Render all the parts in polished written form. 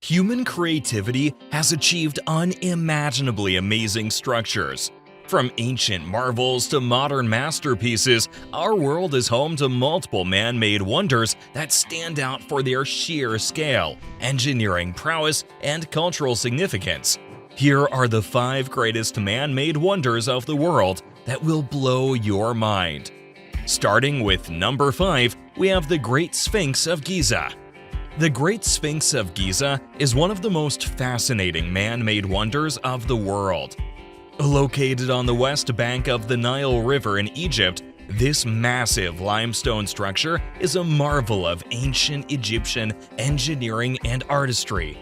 Human creativity has achieved unimaginably amazing structures. From ancient marvels to modern masterpieces, our world is home to multiple man-made wonders that stand out for their sheer scale, engineering prowess, and cultural significance. Here are the 5 greatest man-made wonders of the world that will blow your mind. Starting with number 5, we have the Great Sphinx of Giza. The Great Sphinx of Giza is one of the most fascinating man-made wonders of the world. Located on the west bank of the Nile River in Egypt, this massive limestone structure is a marvel of ancient Egyptian engineering and artistry.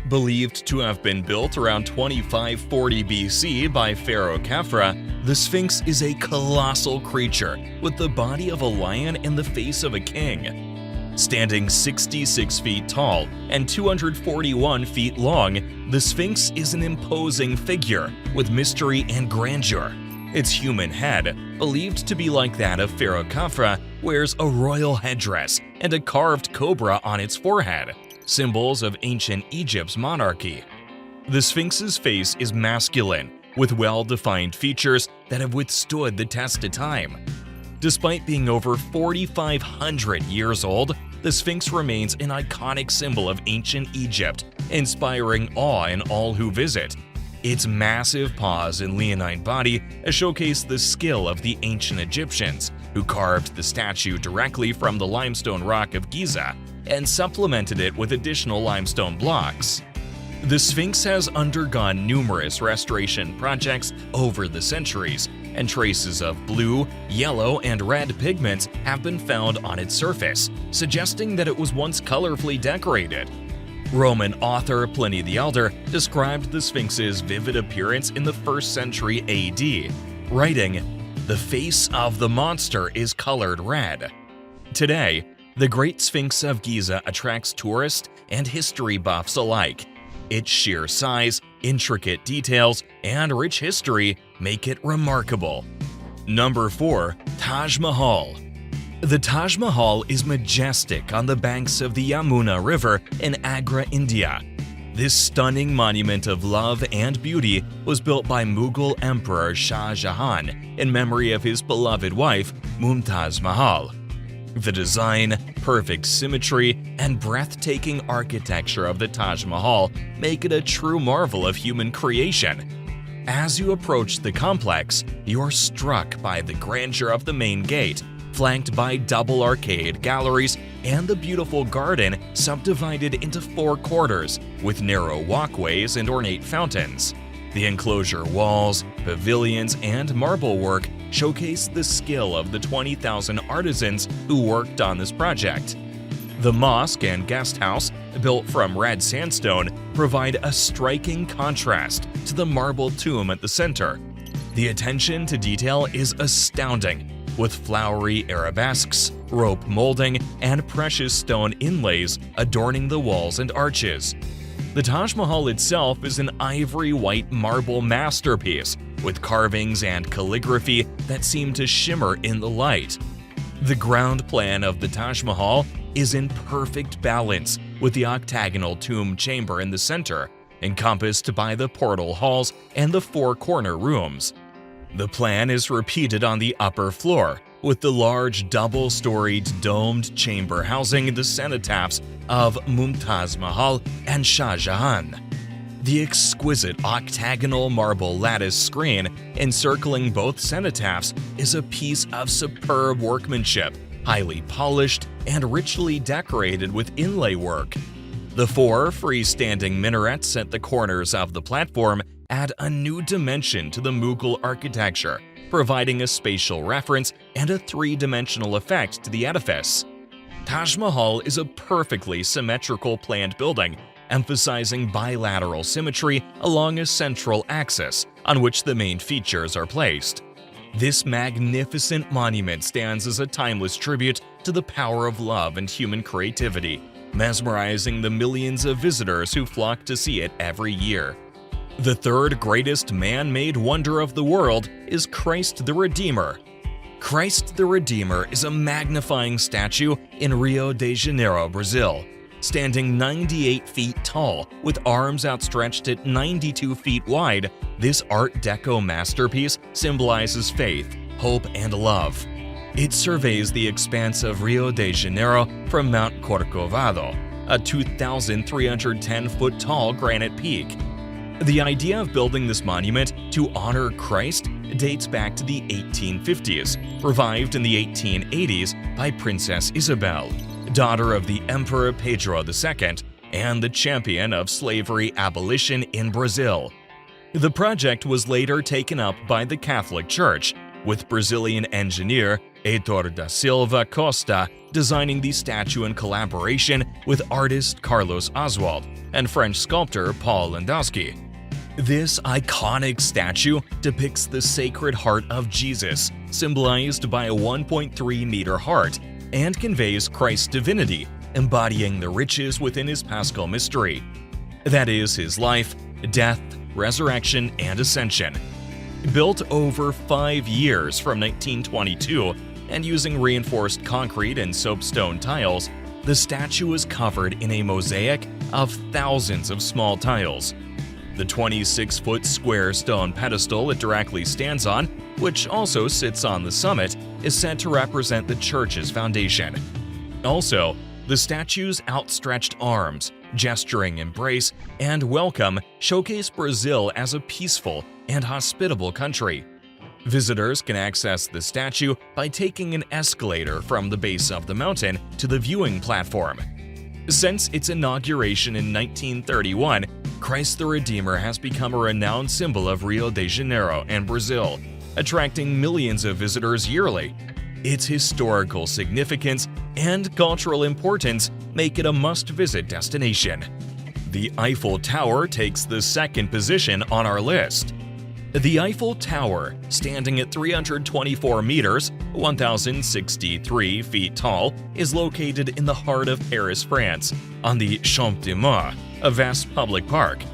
Believed to have been built around 2540 BC by Pharaoh Khafra, the Sphinx is a colossal creature with the body of a lion and the face of a king. Standing 66 feet tall and 241 feet long, the Sphinx is an imposing figure with mystery and grandeur. Its human head, believed to be like that of Pharaoh Khafra, wears a royal headdress and a carved cobra on its forehead, symbols of ancient Egypt's monarchy. The Sphinx's face is masculine, with well-defined features that have withstood the test of time. Despite being over 4,500 years old, the Sphinx remains an iconic symbol of ancient Egypt, inspiring awe in all who visit. Its massive paws and leonine body showcase the skill of the ancient Egyptians, who carved the statue directly from the limestone rock of Giza and supplemented it with additional limestone blocks. The Sphinx has undergone numerous restoration projects over the centuries, and traces of blue, yellow, and red pigments have been found on its surface, suggesting that it was once colorfully decorated. Roman author Pliny the Elder described the Sphinx's vivid appearance in the 1st century AD, writing, "The face of the monster is colored red." Today, the Great Sphinx of Giza attracts tourists and history buffs alike. Its sheer size, intricate details, and rich history make it remarkable. Number 4. Taj Mahal. The Taj Mahal is majestic on the banks of the Yamuna River in Agra, India. This stunning monument of love and beauty was built by Mughal Emperor Shah Jahan in memory of his beloved wife, Mumtaz Mahal. The design, perfect symmetry, and breathtaking architecture of the Taj Mahal make it a true marvel of human creation. As you approach the complex, you're struck by the grandeur of the main gate, flanked by double arcade galleries and the beautiful garden subdivided into 4 quarters with narrow walkways and ornate fountains. The enclosure walls, pavilions, and marble work showcase the skill of the 20,000 artisans who worked on this project. The mosque and guest house, built from red sandstone, provide a striking contrast to the marble tomb at the center. The attention to detail is astounding, with flowery arabesques, rope molding, and precious stone inlays adorning the walls and arches. The Taj Mahal itself is an ivory white marble masterpiece with carvings and calligraphy that seem to shimmer in the light. The ground plan of the Taj Mahal is in perfect balance, with the octagonal tomb chamber in the center, encompassed by the portal halls and the 4 corner rooms. The plan is repeated on the upper floor, with the large double-storied domed chamber housing the cenotaphs of Mumtaz Mahal and Shah Jahan. The exquisite octagonal marble lattice screen encircling both cenotaphs is a piece of superb workmanship, highly polished and richly decorated with inlay work. The 4 freestanding minarets at the corners of the platform add a new dimension to the Mughal architecture, providing a spatial reference and a 3-dimensional effect to the edifice. Taj Mahal is a perfectly symmetrical planned building, emphasizing bilateral symmetry along a central axis on which the main features are placed. This magnificent monument stands as a timeless tribute to the power of love and human creativity, mesmerizing the millions of visitors who flock to see it every year. The 3rd greatest man-made wonder of the world is Christ the Redeemer. Christ the Redeemer is a magnifying statue in Rio de Janero, Brazil. Standing 98 feet tall, with arms outstretched at 92 feet wide, this Art Deco masterpiece symbolizes faith, hope, and love. It surveys the expanse of Rio de Janero from Mount Corcovado, a 2,310-foot tall granite peak. The idea of building this monument to honor Christ dates back to the 1850s, revived in the 1880s by Princess Isabel, daughter of the Emperor Pedro II and the champion of slavery abolition in Brazil. The project was later taken up by the Catholic Church, with Brazilian engineer Heitor da Silva Costa designing the statue in collaboration with artist Carlos Oswald and French sculptor Paul Landowski. This iconic statue depicts the Sacred Heart of Jesus, symbolized by a 1.3-meter heart, and conveys Christ's divinity, embodying the riches within his Paschal mystery. That is, his life, death, resurrection, and ascension. Built over 5 years from 1922 and using reinforced concrete and soapstone tiles, the statue is covered in a mosaic of thousands of small tiles. The 26-foot square stone pedestal it directly stands on, which also sits on the summit, is said to represent the church's foundation. Also, the statue's outstretched arms, gesturing embrace, and welcome showcase Brazil as a peaceful and hospitable country. Visitors can access the statue by taking an escalator from the base of the mountain to the viewing platform. Since its inauguration in 1931, Christ the Redeemer has become a renowned symbol of Rio de Janero and Brazil, attracting millions of visitors yearly. Its historical significance and cultural importance make it a must-visit destination. The Eiffel Tower takes the second position on our list. The Eiffel Tower, standing at 324 meters, 1,063 feet tall, is located in the heart of Paris, France, on the Champ de Mars, a vast public park.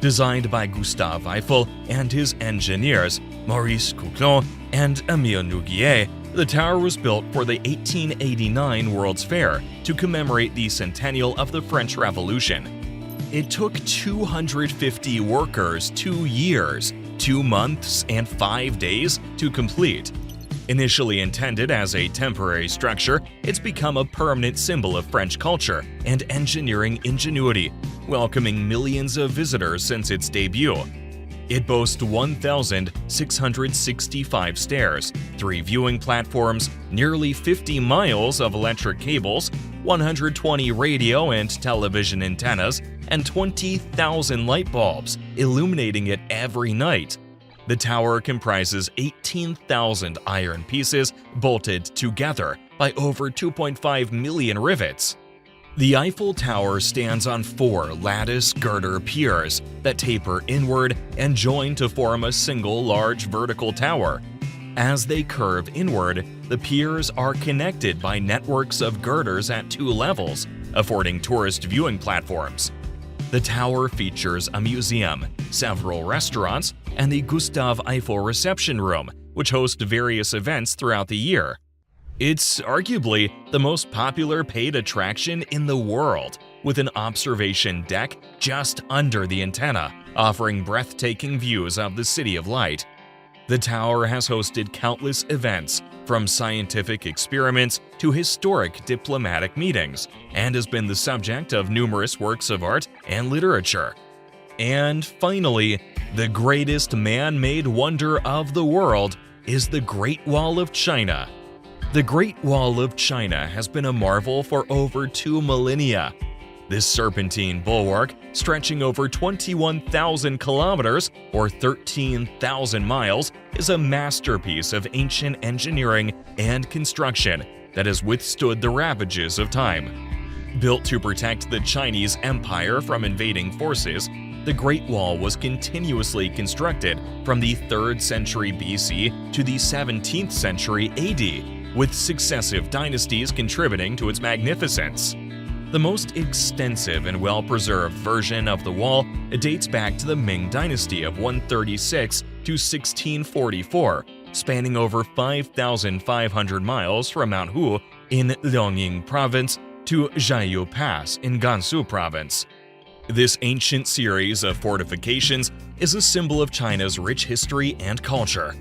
Designed by Gustave Eiffel and his engineers, Maurice Couclon and Émile Nouguier, the tower was built for the 1889 World's Fair to commemorate the centennial of the French Revolution. It took 250 workers 2 years, 2 months, and 5 days to complete. Initially intended as a temporary structure, it's become a permanent symbol of French culture and engineering ingenuity, welcoming millions of visitors since its debut. It boasts 1,665 stairs, 3 viewing platforms, nearly 50 miles of electric cables, 120 radio and television antennas, and 20,000 light bulbs, illuminating it every night. The tower comprises 18,000 iron pieces bolted together by over 2.5 million rivets. The Eiffel Tower stands on 4 lattice girder piers that taper inward and join to form a single large vertical tower. As they curve inward, the piers are connected by networks of girders at 2 levels, affording tourist viewing platforms. The tower features a museum, several restaurants, and the Gustave Eiffel Reception Room, which host various events throughout the year. It's arguably the most popular paid attraction in the world, with an observation deck just under the antenna, offering breathtaking views of the City of Light. The tower has hosted countless events, from scientific experiments to historic diplomatic meetings, and has been the subject of numerous works of art and literature. And finally, the greatest man-made wonder of the world is the Great Wall of China. The Great Wall of China has been a marvel for over 2 millennia. This serpentine bulwark, stretching over 21,000 kilometers or 13,000 miles, is a masterpiece of ancient engineering and construction that has withstood the ravages of time. Built to protect the Chinese Empire from invading forces, the Great Wall was continuously constructed from the 3rd century BC to the 17th century AD, with successive dynasties contributing to its magnificence. The most extensive and well-preserved version of the wall dates back to the Ming Dynasty of 136 to 1644, spanning over 5,500 miles from Mount Hu in Liaoning Province to Jiayu Pass in Gansu Province. This ancient series of fortifications is a symbol of China's rich history and culture,